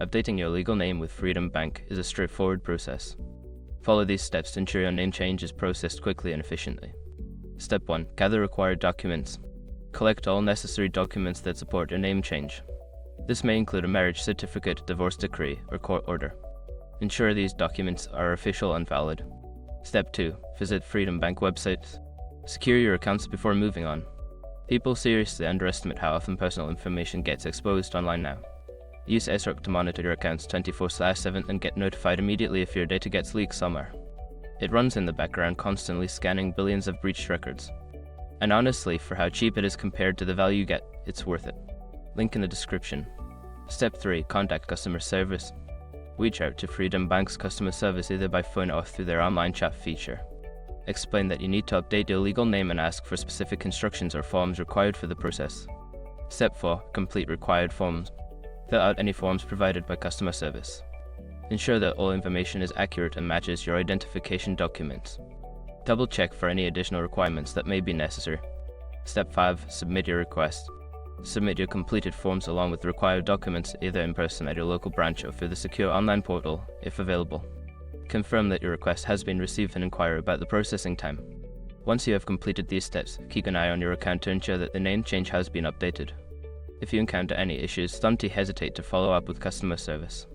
Updating your legal name with Freedom Bank is a straightforward process. Follow these steps to ensure your name change is processed quickly and efficiently. Step 1. Gather required documents. Collect all necessary documents that support your name change. This may include a marriage certificate, divorce decree, or court order. Ensure these documents are official and valid. Step 2. Visit Freedom Bank website. Secure your accounts before moving on. People seriously underestimate how often personal information gets exposed online now. Use SROC to monitor your accounts 24/7 and get notified immediately if your data gets leaked somewhere. It runs in the background, constantly scanning billions of breached records. And honestly, for how cheap it is compared to the value you get, it's worth it. Link in the description. Step 3. Contact customer service. Reach out to Freedom Bank's customer service either by phone or through their online chat feature. Explain that you need to update your legal name and ask for specific instructions or forms required for the process. Step 4. Complete required forms. Fill out any forms provided by customer service. Ensure that all information is accurate and matches your identification documents. Double check for any additional requirements that may be necessary. Step 5. Submit your request. Submit your completed forms along with the required documents either in person at your local branch or through the secure online portal, if available. Confirm that your request has been received and inquire about the processing time. Once you have completed these steps, keep an eye on your account to ensure that the name change has been updated. If you encounter any issues, don't hesitate to follow up with customer service.